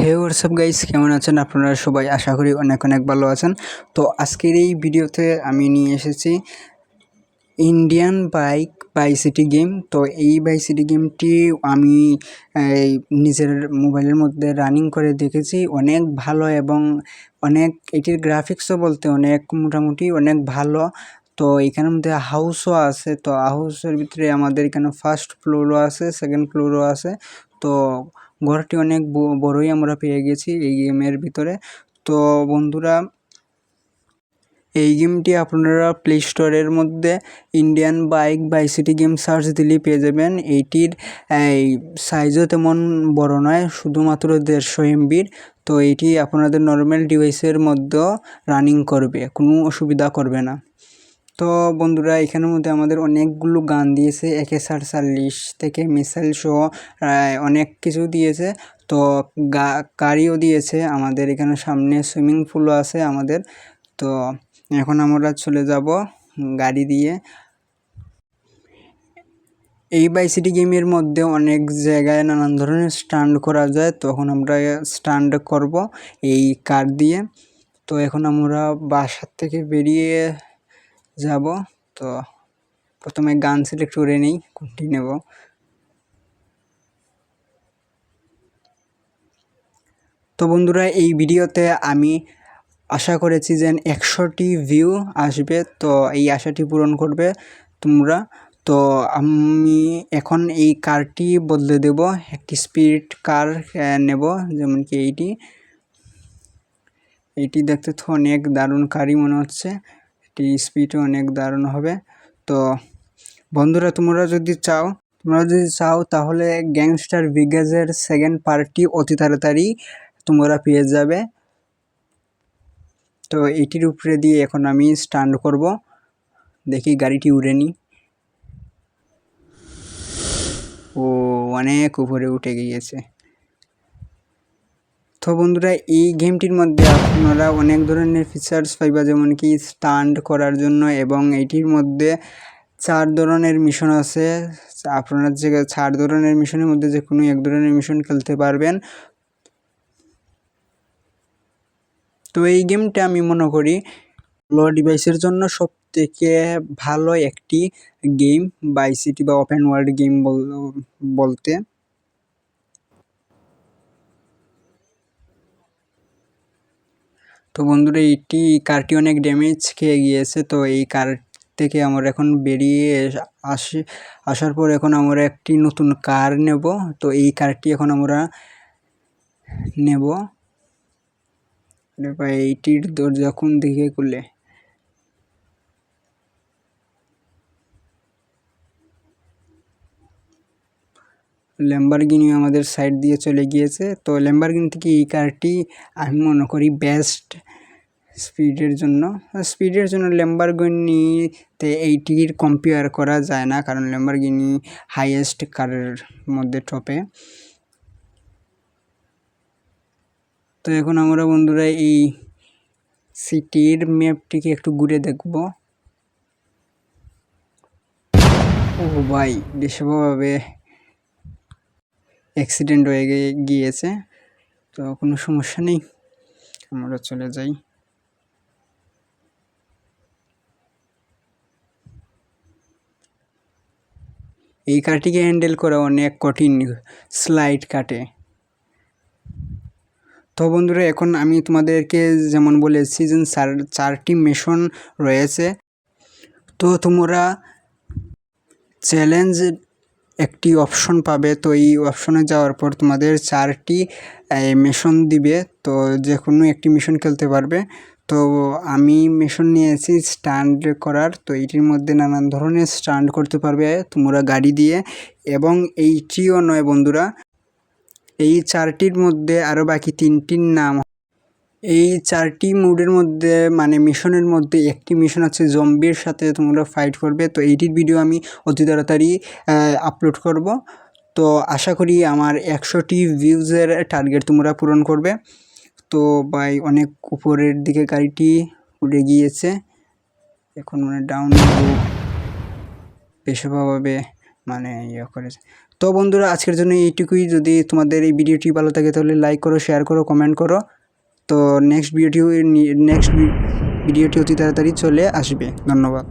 হে WhatsApp guys, কেমন আছেন আপনারা সবাই? আশা করি অনেক অনেক ভালো আছেন। তো আজকের এই ভিডিওতে আমি নিয়ে এসেছি ইন্ডিয়ান বাইক বাইসিটি গেম। তো এই বাইসিটি গেমটি আমি নিজের মোবাইলের মধ্যে রানিং করে দেখেছি, অনেক ভালো এবং অনেক এটির গ্রাফিক্সও বলতে অনেক মোটামুটি অনেক ভালো। তো এখানের মধ্যে হাউসও আছে। তো হাউসের ভিতরে আমাদের এখানে ফার্স্ট ফ্লোরও আছে, সেকেন্ড ফ্লোরও আছে। তো ঘরটি অনেক বড়ই আমরা পেয়ে গেছি এই গেমের ভিতরে। তো বন্ধুরা, এই গেমটি আপনারা প্লে স্টোরের মধ্যে ইন্ডিয়ান বাইক বাইসিটি গেম সার্চ দিলেই পেয়ে যাবেন। এইটির সাইজও তেমন বড় নয়, শুধুমাত্র 150 MB। তো এটি আপনাদের নর্মাল ডিভাইসের মধ্যেও রানিং করবে, কোনো অসুবিধা করবে না। তো বন্ধুরা, এখানের মধ্যে আমাদের অনেকগুলো গান দিয়েছে, AK-47 থেকে মিসাইল সহ অনেক কিছু দিয়েছে। তো গাড়িও দিয়েছে আমাদের এখানে, সামনে সুইমিং পুলও আছে আমাদের। তো এখন আমরা চলে যাব গাড়ি দিয়ে। এই বাইসিটি গেমের মধ্যে অনেক জায়গায় নানান ধরনের স্টান্ট করা যায়, তখন আমরা স্টান্ট করব এই কার দিয়ে। তো এখন আমরা বাসার থেকে বেরিয়ে যাব। তো প্রথমে গান সিলেক্ট করে নিই, কোনটি নেব। তো বন্ধুরা, এই ভিডিওতে আমি আশা করেছি যে 100টি ভিউ আসবে, তো এই আশাটি পূরণ করবে তোমরা। তো আমি এখন এই কারটি বদলে দেব, একটি স্পিড কার নেব, যেমন কি এইটি দেখতে তো অনেক দারুণ কারই মনে হচ্ছে, এটি স্পিডও অনেক দারুণ হবে। তো বন্ধুরা, তোমরা যদি চাও তাহলে গ্যাংস্টার ভিগাসের সেকেন্ড পার্টটি অতি তাড়াতাড়ি তোমরা পেয়ে যাবে। তো এটির উপরে দিয়ে এখন আমি স্টান্ট করব, দেখি গাড়িটি উড়ে নি। ও অনেক উপরে উঠে গিয়েছে। তো বন্ধুরা, এই গেমটির মধ্যে আপনারা অনেক ধরনের ফিচার্স পাইবা, যেমন কি স্টান্ট করার জন্য, এবং এটির মধ্যে 4 ধরনের মিশন আছে। আপনারা যে 4 ধরনের মিশনের মধ্যে যে কোনো এক ধরনের মিশন খেলতে পারবেন। তো এই গেমটা আমি মনে করি লো ডিভাইসের জন্য সবথেকে ভালো একটি গেম, বাইসিটি বা ওপেন ওয়ার্ল্ড গেম বলতে। তো বন্ধুরা, কারটি অনেক ড্যামেজ খেয়ে গিয়েছে। তো এই কার থেকে আমরা এখন বেরিয়ে আসার পর এখন আমরা একটি নতুন কার নেব। তো এই কারটি এখন আমরা নেব। এইটির দরজা কোন দিকে খুলে? ল্যাম্বরগিনি আমাদের সাইড দিয়ে চলে গিয়েছে। তো ল্যাম্বরগিনি থেকে এই কারটি আমি মনে করি বেস্ট স্পিডের জন্য ল্যাম্বরগিনিতে এইটির কম্পেয়ার করা যায় না, কারণ ল্যাম্বরগিনি হাইয়েস্ট কারের মধ্যে টপে। তো এখন আমরা বন্ধুরা এই সিটির ম্যাপটিকে একটু ঘুরে দেখব। ও ভাই, বেশভাবে অ্যাক্সিডেন্ট হয়ে গিয়েছে। তো কোনো সমস্যা নেই, আমরা চলে যাই। এই কারটিকে হ্যান্ডেল করা অনেক কঠিন, স্লাইড কাটে। তো বন্ধুরা, এখন আমি তোমাদেরকে যেমন বলেছি যে 4টি মিশন রয়েছে। তো তোমরা চ্যালেঞ্জ একটি অপশন পাবে। তো এই অপশনে যাওয়ার পর তোমাদের 4টি মিশন দিবে, তো যে কোনো একটি মিশন খেলতে পারবে। তো আমি মিশন নিয়েছি স্টান্ট করার। তো এইটির মধ্যে নানান ধরনের স্টান্ট করতে পারবে তোমরা গাড়ি দিয়ে। এবং এইটিও নয় বন্ধুরা, এই 4টির মধ্যে আরও বাকি 3টির নাম। এই 4টি মোডের মধ্যে মানে মিশনের মধ্যে একটি মিশন আছে জম্বির সাথে তোমরা ফাইট করবে। তো এইটির ভিডিও আমি অতি তাড়াতাড়ি আপলোড করব। তো আশা করি আমার 100টি ভিউজের টার্গেট তোমরা পূরণ করবে। তো ভাই, অনেক উপরের দিকে গাড়িটি উড়ে গিয়েছে, এখন মানে ডাউন বেশভাবে মানে ইয়ে করেছে। তো বন্ধুরা আজকের জন্য এইটুকুই। যদি তোমাদের এই ভিডিওটি ভালো থাকে তাহলে লাইক করো, শেয়ার করো, কমেন্ট করো। তো নেক্সট ভিডিওটি অতি তাড়াতাড়ি চলে আসবে। ধন্যবাদ।